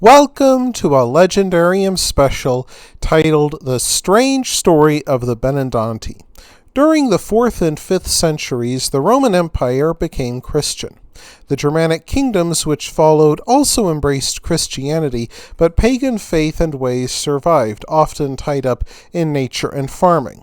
Welcome to a Legendarium special titled The Strange Story of the Benandanti. During the 4th and 5th centuries, the Roman Empire became Christian. The Germanic kingdoms which followed also embraced Christianity, but pagan faith and ways survived, often tied up in nature and farming.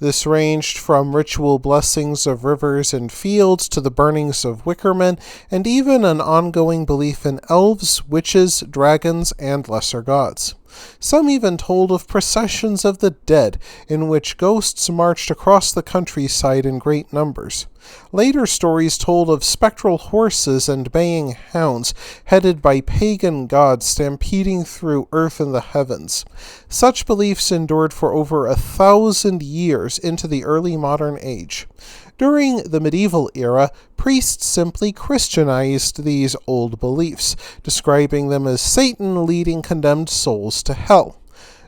This ranged from ritual blessings of rivers and fields to the burnings of wicker men, and even an ongoing belief in elves, witches, dragons, and lesser gods. Some even told of processions of the dead, in which ghosts marched across the countryside in great numbers. Later stories told of spectral horses and baying hounds, headed by pagan gods stampeding through earth and the heavens. Such beliefs endured for over 1,000 years into the early modern age. During the medieval era, priests simply Christianized these old beliefs, describing them as Satan leading condemned souls to hell.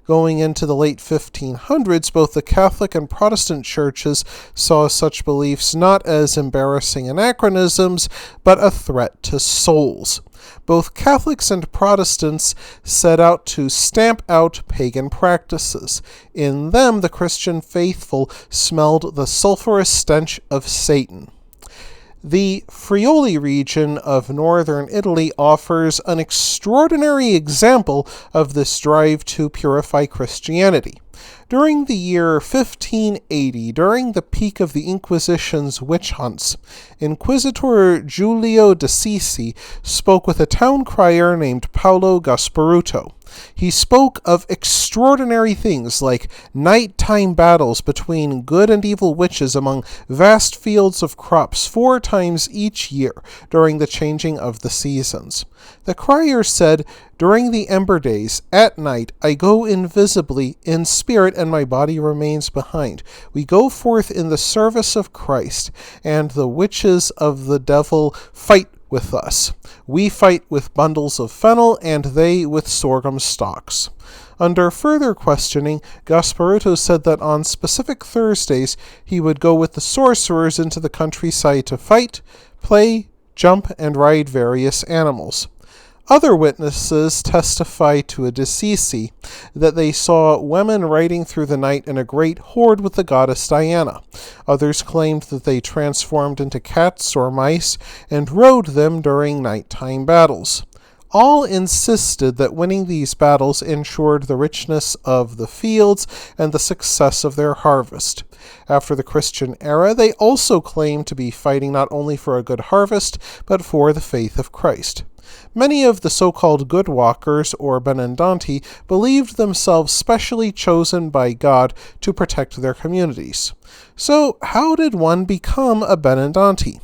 Going into the late 1500s, both the Catholic and Protestant churches saw such beliefs not as embarrassing anachronisms, but a threat to souls. Both Catholics and Protestants set out to stamp out pagan practices. In them, the Christian faithful smelled the sulphurous stench of Satan. The Friuli region of northern Italy offers an extraordinary example of this drive to purify Christianity. During the year 1580, during the peak of the Inquisition's witch hunts, Inquisitor Giulio de Sisi spoke with a town crier named Paolo Gasparuto. He spoke of extraordinary things like nighttime battles between good and evil witches among vast fields of crops 4 times each year during the changing of the seasons. The crier said, "During the ember days, at night, I go invisibly in spirit and my body remains behind. We go forth in the service of Christ, and the witches of the devil fight with us. We fight with bundles of fennel, and they with sorghum stalks." Under further questioning, Gasparuto said that on specific Thursdays he would go with the sorcerers into the countryside to fight, play, jump, and ride various animals. Other witnesses testify to a Assisi that they saw women riding through the night in a great horde with the goddess Diana. Others claimed that they transformed into cats or mice and rode them during nighttime battles. All insisted that winning these battles ensured the richness of the fields and the success of their harvest. After the Christian era, they also claimed to be fighting not only for a good harvest, but for the faith of Christ. Many of the so-called good walkers, or Benandanti, believed themselves specially chosen by God to protect their communities. So, how did one become a Benandanti?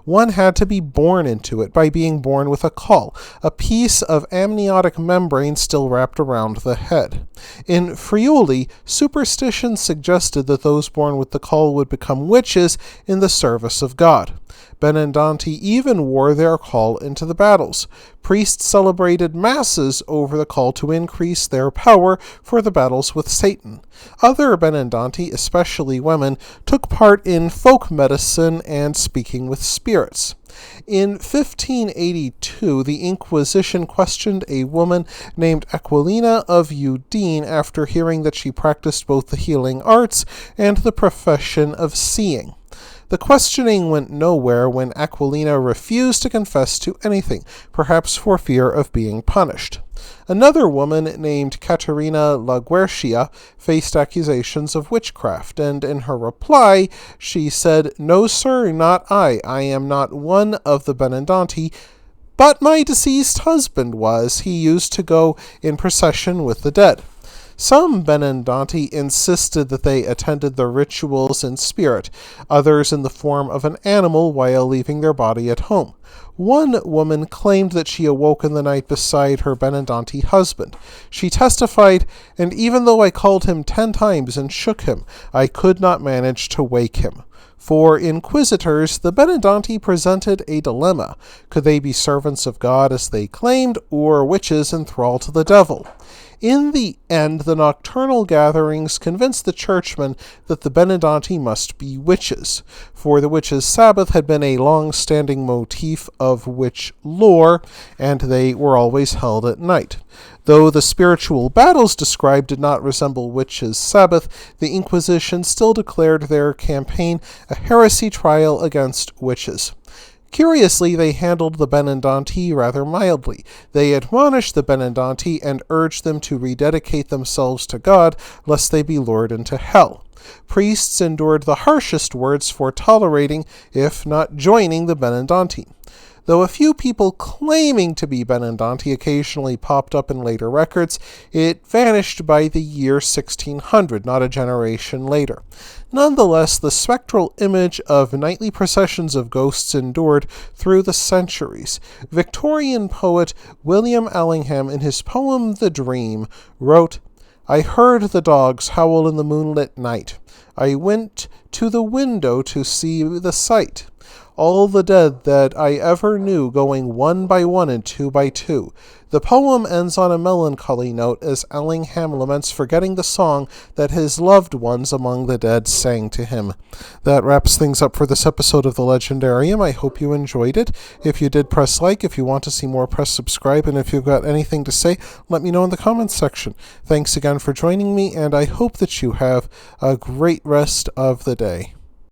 One had to be born into it by being born with a caul, a piece of amniotic membrane still wrapped around the head. In Friuli, superstition suggested that those born with the caul would become witches in the service of God. Benandanti even wore their caul into the battles. Priests celebrated masses over the caul to increase their power for the battles with Satan. Other Benandanti, especially women, took part in folk medicine and speaking with spirits. In 1582, the Inquisition questioned a woman named Aquilina of Udine after hearing that she practiced both the healing arts and the profession of seeing. The questioning went nowhere when Aquilina refused to confess to anything, perhaps for fear of being punished. Another woman named Caterina La Guercia faced accusations of witchcraft, and in her reply she said, "No, sir, not I. I am not one of the Benandanti, but my deceased husband was. He used to go in procession with the dead." Some Benandanti insisted that they attended the rituals in spirit, others in the form of an animal while leaving their body at home. One woman claimed that she awoke in the night beside her Benandanti husband. She testified, "And even though I called him 10 times and shook him, I could not manage to wake him." For inquisitors, the Benandanti presented a dilemma. Could they be servants of God as they claimed, or witches enthralled to the devil? In the end, the nocturnal gatherings convinced the churchmen that the Benandanti must be witches, for the witches' Sabbath had been a long-standing motif of witch lore, and they were always held at night. Though the spiritual battles described did not resemble witches' Sabbath, the Inquisition still declared their campaign a heresy trial against witches. Curiously, they handled the Benandanti rather mildly. They admonished the Benandanti and urged them to rededicate themselves to God, lest they be lured into hell. Priests endured the harshest words for tolerating, if not joining, the Benandanti. Though a few people claiming to be Benandanti occasionally popped up in later records, it vanished by the year 1600, not a generation later. Nonetheless, the spectral image of nightly processions of ghosts endured through the centuries. Victorian poet William Allingham, in his poem The Dream, wrote, "I heard the dogs howl in the moonlit night. I went to the window to see the sight. All the dead that I ever knew going one by one and two by two." The poem ends on a melancholy note as Allingham laments forgetting the song that his loved ones among the dead sang to him. That wraps things up for this episode of The Legendarium. I hope you enjoyed it. If you did, press like. If you want to see more, press subscribe. And if you've got anything to say, let me know in the comments section. Thanks again for joining me, and I hope that you have a great rest of the day.